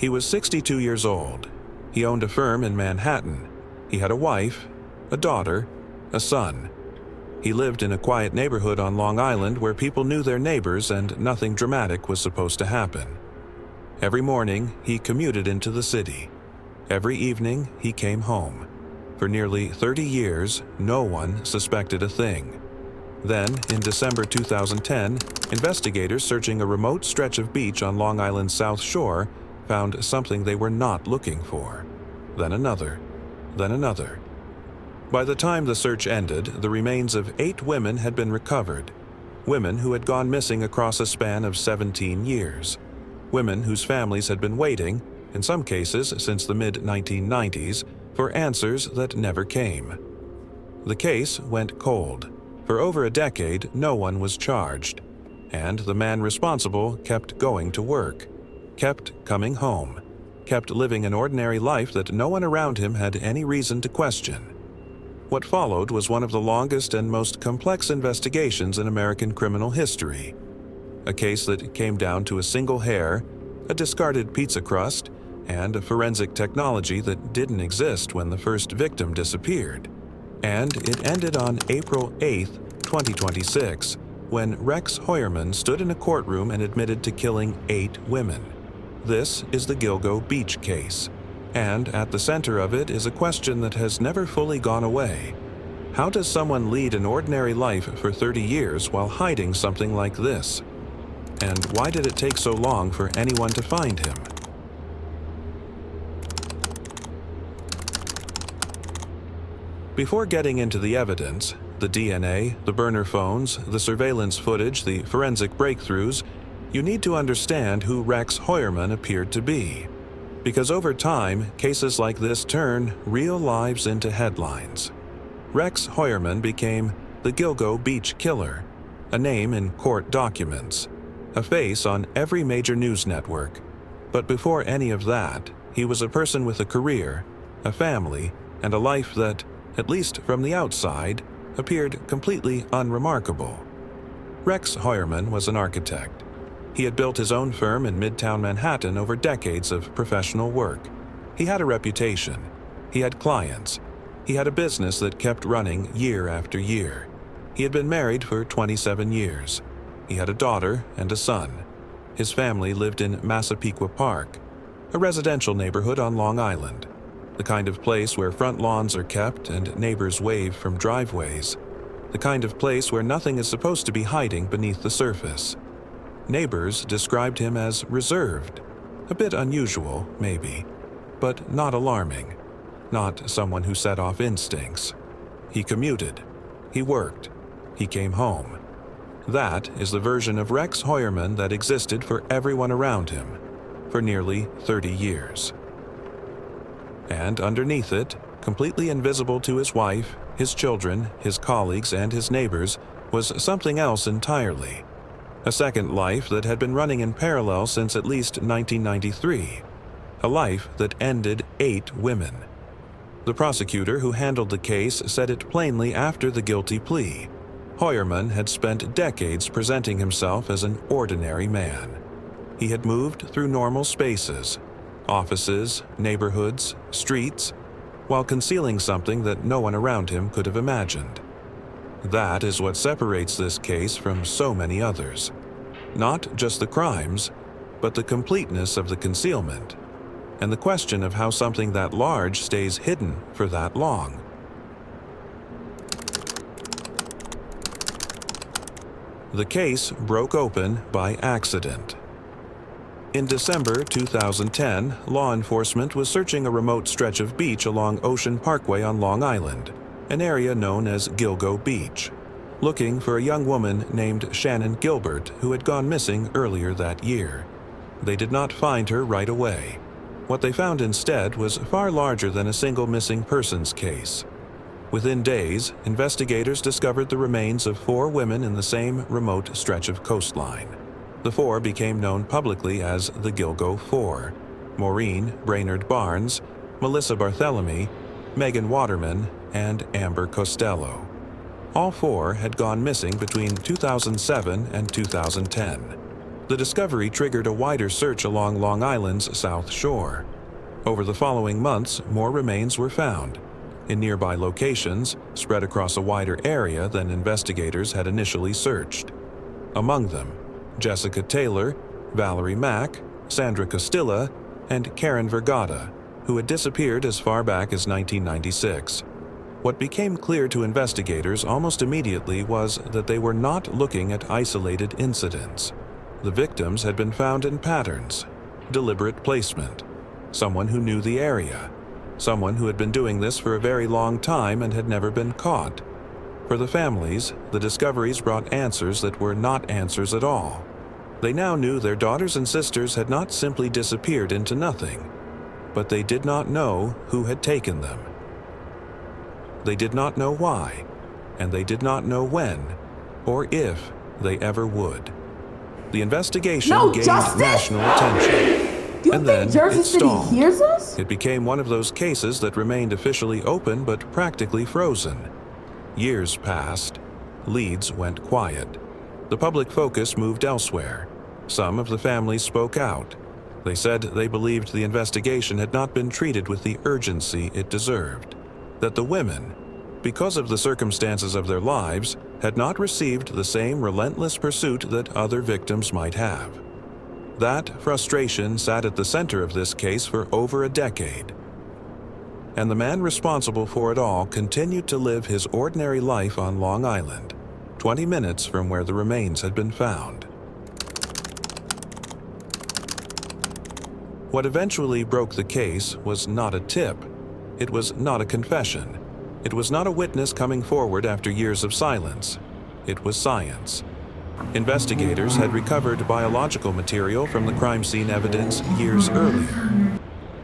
He was 62 years old. He owned a firm in Manhattan. He had a wife, a daughter, a son. He lived in a quiet neighborhood on Long Island where people knew their neighbors and nothing dramatic was supposed to happen. Every morning, he commuted into the city. Every evening, he came home. For nearly 30 years, no one suspected a thing. Then, in December 2010, investigators searching a remote stretch of beach on Long Island's South Shore found something they were not looking for. Then another. Then another. By the time the search ended, the remains of 8 women had been recovered. Women who had gone missing across a span of 17 years. Women whose families had been waiting, in some cases since the mid-1990s, for answers that never came. The case went cold. For over a decade, no one was charged. And the man responsible kept going to work, kept coming home, kept living an ordinary life that no one around him had any reason to question. What followed was one of the longest and most complex investigations in American criminal history. A case that came down to a single hair, a discarded pizza crust, and a forensic technology that didn't exist when the first victim disappeared. And it ended on April 8, 2026, when Rex Heuermann stood in a courtroom and admitted to killing 8 women. This is the Gilgo Beach case. And at the center of it is a question that has never fully gone away. How does someone lead an ordinary life for 30 years while hiding something like this? And why did it take so long for anyone to find him? Before getting into the evidence, the DNA, the burner phones, the surveillance footage, the forensic breakthroughs, you need to understand who Rex Heuermann appeared to be. Because over time, cases like this turn real lives into headlines. Rex Heuermann became the Gilgo Beach Killer, a name in court documents, a face on every major news network. But before any of that, he was a person with a career, a family, and a life that, at least from the outside, appeared completely unremarkable. Rex Heuermann was an architect. He had built his own firm in Midtown Manhattan over decades of professional work. He had a reputation. He had clients. He had a business that kept running year after year. He had been married for 27 years. He had a daughter and a son. His family lived in Massapequa Park, a residential neighborhood on Long Island, the kind of place where front lawns are kept and neighbors wave from driveways, the kind of place where nothing is supposed to be hiding beneath the surface. Neighbors described him as reserved, a bit unusual, maybe, but not alarming, not someone who set off instincts. He commuted, he worked, he came home. That is the version of Rex Heuermann that existed for everyone around him, for nearly 30 years. And underneath it, completely invisible to his wife, his children, his colleagues, and his neighbors, was something else entirely. A second life that had been running in parallel since at least 1993. A life that ended 8 women. The prosecutor who handled the case said it plainly after the guilty plea. Heuermann had spent decades presenting himself as an ordinary man. He had moved through normal spaces, offices, neighborhoods, streets, while concealing something that no one around him could have imagined. That is what separates this case from so many others. Not just the crimes, but the completeness of the concealment, and the question of how something that large stays hidden for that long. The case broke open by accident. In December 2010, law enforcement was searching a remote stretch of beach along Ocean Parkway on Long Island, an area known as Gilgo Beach, looking for a young woman named Shannon Gilbert who had gone missing earlier that year. They did not find her right away. What they found instead was far larger than a single missing persons case. Within days, investigators discovered the remains of 4 women in the same remote stretch of coastline. The 4 became known publicly as the Gilgo Four: Maureen Brainerd Barnes, Melissa Barthelemy, Megan Waterman, and Amber Costello. All 4 had gone missing between 2007 and 2010. The discovery triggered a wider search along Long Island's South Shore. Over the following months, more remains were found, in nearby locations, spread across a wider area than investigators had initially searched. Among them, Jessica Taylor, Valerie Mack, Sandra Costilla, and Karen Vergata, who had disappeared as far back as 1996. What became clear to investigators almost immediately was that they were not looking at isolated incidents. The victims had been found in patterns, deliberate placement, someone who knew the area, someone who had been doing this for a very long time and had never been caught. For the families, the discoveries brought answers that were not answers at all. They now knew their daughters and sisters had not simply disappeared into nothing, but they did not know who had taken them. They did not know why, and they did not know when, or if they ever would. The investigation gained national attention. Do you think Jersey City hears us? It became one of those cases that remained officially open but practically frozen. Years passed. Leads went quiet. The public focus moved elsewhere. Some of the families spoke out. They said they believed the investigation had not been treated with the urgency it deserved. That the women, because of the circumstances of their lives, had not received the same relentless pursuit that other victims might have. That frustration sat at the center of this case for over a decade. And the man responsible for it all continued to live his ordinary life on Long Island, 20 minutes from where the remains had been found. What eventually broke the case was not a tip. It was not a confession. It was not a witness coming forward after years of silence. It was science. Investigators had recovered biological material from the crime scene evidence years earlier.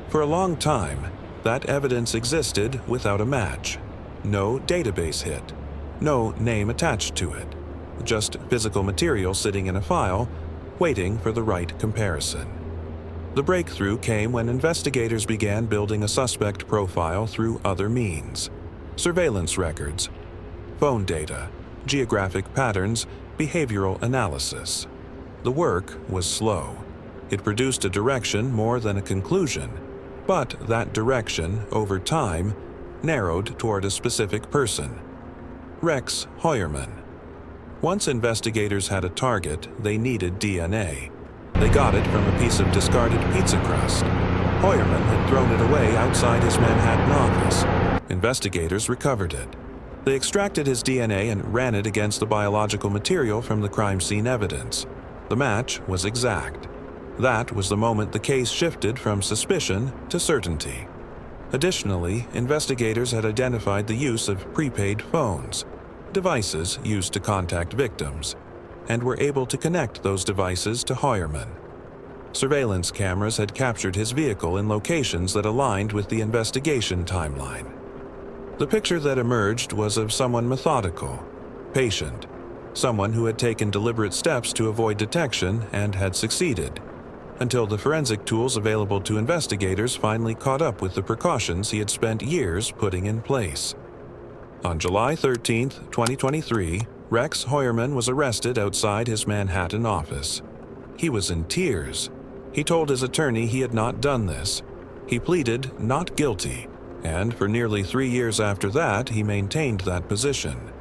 For a long time, that evidence existed without a match. No database hit. No name attached to it. Just physical material sitting in a file, waiting for the right comparison. The breakthrough came when investigators began building a suspect profile through other means. Surveillance records, phone data, geographic patterns, behavioral analysis. The work was slow. It produced a direction more than a conclusion, but that direction, over time, narrowed toward a specific person. Rex Heuermann. Once investigators had a target, they needed DNA. They got it from a piece of discarded pizza crust. Heuermann had thrown it away outside his Manhattan office. Investigators recovered it. They extracted his DNA and ran it against the biological material from the crime scene evidence. The match was exact. That was the moment the case shifted from suspicion to certainty. Additionally, investigators had identified the use of prepaid phones, devices used to contact victims, and were able to connect those devices to Heuermann. Surveillance cameras had captured his vehicle in locations that aligned with the investigation timeline. The picture that emerged was of someone methodical, patient, someone who had taken deliberate steps to avoid detection and had succeeded, until the forensic tools available to investigators finally caught up with the precautions he had spent years putting in place. On July 13, 2023, Rex Heuermann was arrested outside his Manhattan office. He was in tears. He told his attorney he had not done this. He pleaded not guilty, and for nearly 3 years after that, he maintained that position.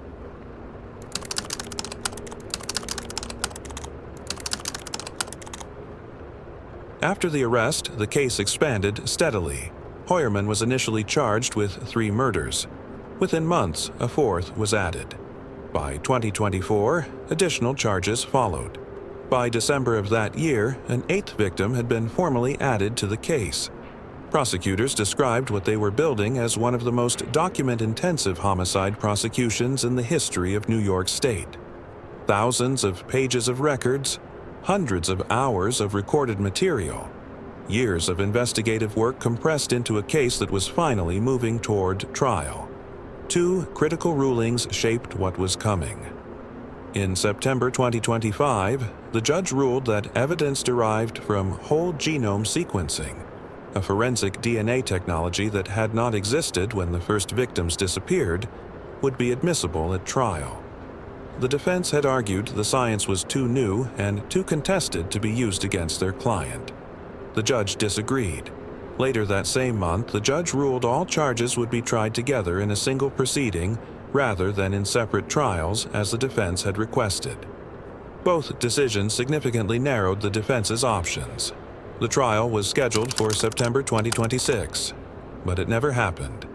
After the arrest, the case expanded steadily. Heuermann was initially charged with 3 murders. Within months, a 4th was added. By 2024, additional charges followed. By December of that year, an 8th victim had been formally added to the case. Prosecutors described what they were building as one of the most document-intensive homicide prosecutions in the history of New York State. Thousands of pages of records, hundreds of hours of recorded material, years of investigative work compressed into a case that was finally moving toward trial. 2 critical rulings shaped what was coming. In September 2025, the judge ruled that evidence derived from whole genome sequencing, a forensic DNA technology that had not existed when the first victims disappeared, would be admissible at trial. The defense had argued the science was too new and too contested to be used against their client. The judge disagreed. Later that same month, the judge ruled all charges would be tried together in a single proceeding rather than in separate trials as the defense had requested. Both decisions significantly narrowed the defense's options. The trial was scheduled for September 2026, but it never happened.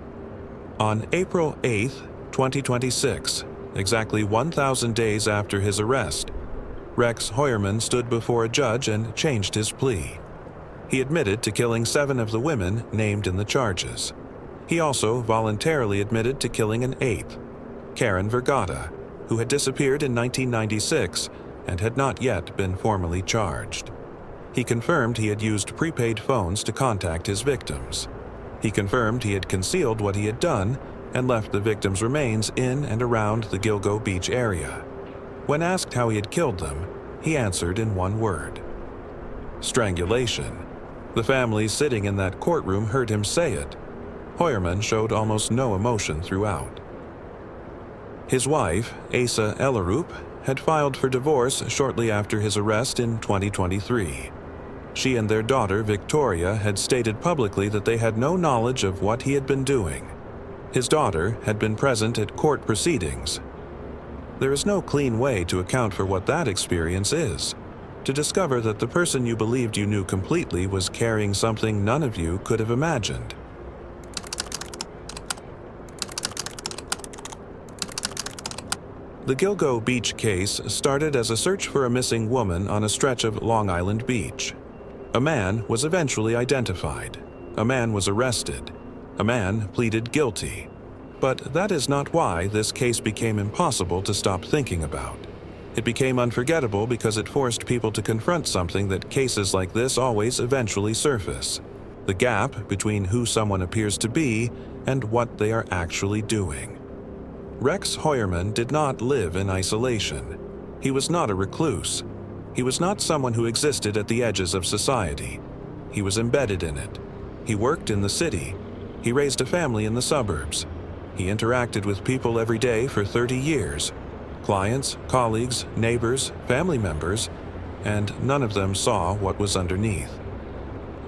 On April 8, 2026, exactly 1,000 days after his arrest, Rex Heuermann stood before a judge and changed his plea. He admitted to killing 7 of the women named in the charges. He also voluntarily admitted to killing an 8th, Karen Vergata, who had disappeared in 1996 and had not yet been formally charged. He confirmed he had used prepaid phones to contact his victims. He confirmed he had concealed what he had done and left the victims' remains in and around the Gilgo Beach area. When asked how he had killed them, he answered in one word: strangulation. The families sitting in that courtroom heard him say it. Heuermann showed almost no emotion throughout. His wife, Asa Ellerup, had filed for divorce shortly after his arrest in 2023. She and their daughter, Victoria, had stated publicly that they had no knowledge of what he had been doing. His daughter had been present at court proceedings. There is no clean way to account for what that experience is. To discover that the person you believed you knew completely was carrying something none of you could have imagined. The Gilgo Beach case started as a search for a missing woman on a stretch of Long Island Beach. A man was eventually identified. A man was arrested. A man pleaded guilty. But that is not why this case became impossible to stop thinking about. It became unforgettable because it forced people to confront something that cases like this always eventually surface: the gap between who someone appears to be and what they are actually doing. Rex Heuermann did not live in isolation. He was not a recluse. He was not someone who existed at the edges of society. He was embedded in it. He worked in the city. He raised a family in the suburbs. He interacted with people every day for 30 years. Clients, colleagues, neighbors, family members, and none of them saw what was underneath.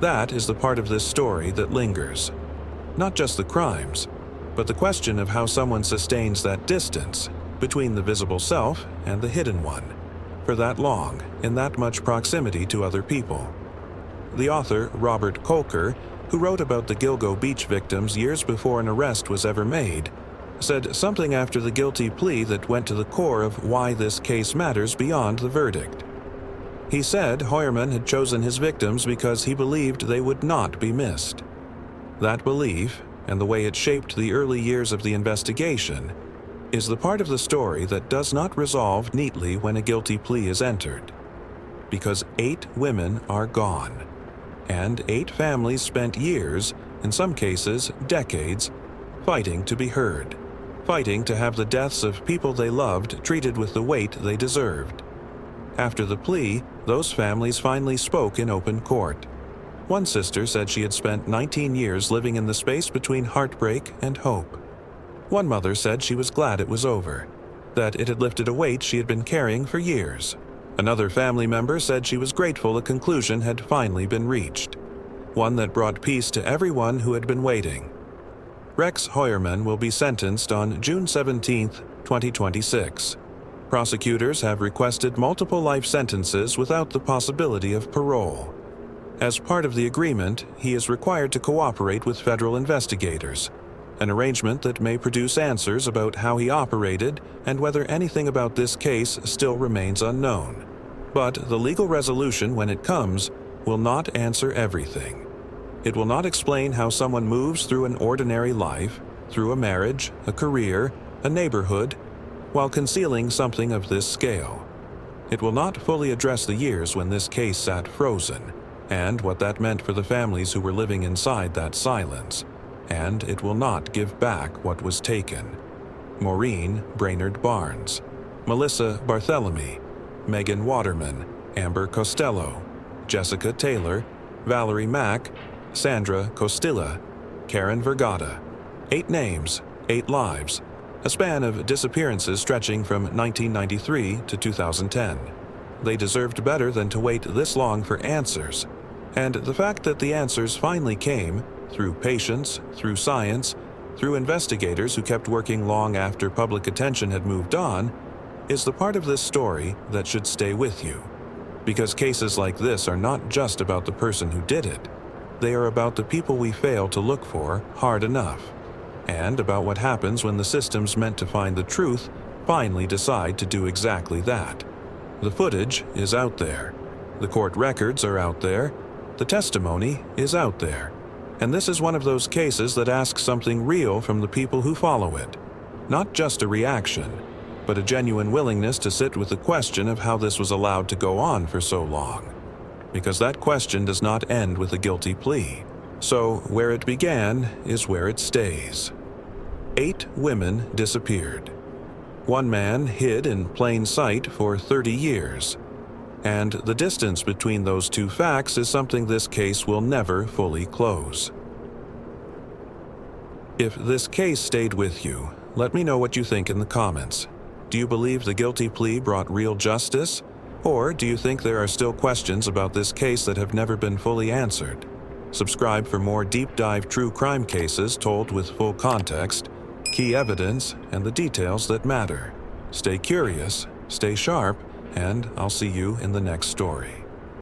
That is the part of this story that lingers. Not just the crimes, but the question of how someone sustains that distance between the visible self and the hidden one, for that long, in that much proximity to other people. The author, Robert Kolker, who wrote about the Gilgo Beach victims years before an arrest was ever made, said something after the guilty plea that went to the core of why this case matters beyond the verdict. He said Heuermann had chosen his victims because he believed they would not be missed. That belief, and the way it shaped the early years of the investigation, is the part of the story that does not resolve neatly when a guilty plea is entered. Because 8 women are gone, and 8 families spent years, in some cases decades, fighting to be heard. Fighting to have the deaths of people they loved treated with the weight they deserved. After the plea, those families finally spoke in open court. One sister said she had spent 19 years living in the space between heartbreak and hope. One mother said she was glad it was over, that it had lifted a weight she had been carrying for years. Another family member said she was grateful a conclusion had finally been reached, one that brought peace to everyone who had been waiting. Rex Heuermann will be sentenced on June 17, 2026. Prosecutors have requested multiple life sentences without the possibility of parole. As part of the agreement, he is required to cooperate with federal investigators, an arrangement that may produce answers about how he operated and whether anything about this case still remains unknown. But the legal resolution, when it comes, will not answer everything. It will not explain how someone moves through an ordinary life, through a marriage, a career, a neighborhood, while concealing something of this scale. It will not fully address the years when this case sat frozen, and what that meant for the families who were living inside that silence. And it will not give back what was taken. Maureen Brainerd Barnes, Melissa Barthélemy, Megan Waterman, Amber Costello, Jessica Taylor, Valerie Mack, Sandra Costilla, Karen Vergata. 8 names, 8 lives, a span of disappearances stretching from 1993 to 2010. They deserved better than to wait this long for answers, and the fact that the answers finally came, through patience, through science, through investigators who kept working long after public attention had moved on, is the part of this story that should stay with you. Because cases like this are not just about the person who did it. They are about the people we fail to look for hard enough, and about what happens when the systems meant to find the truth finally decide to do exactly that. The footage is out there. The court records are out there. The testimony is out there. And this is one of those cases that asks something real from the people who follow it. Not just a reaction, but a genuine willingness to sit with the question of how this was allowed to go on for so long. Because that question does not end with a guilty plea. So where it began is where it stays. 8 women disappeared. 1 man hid in plain sight for 30 years. And the distance between those 2 facts is something this case will never fully close. If this case stayed with you, let me know what you think in the comments. Do you believe the guilty plea brought real justice? Or do you think there are still questions about this case that have never been fully answered? Subscribe for more deep dive true crime cases told with full context, key evidence, and the details that matter. Stay curious, stay sharp, and I'll see you in the next story.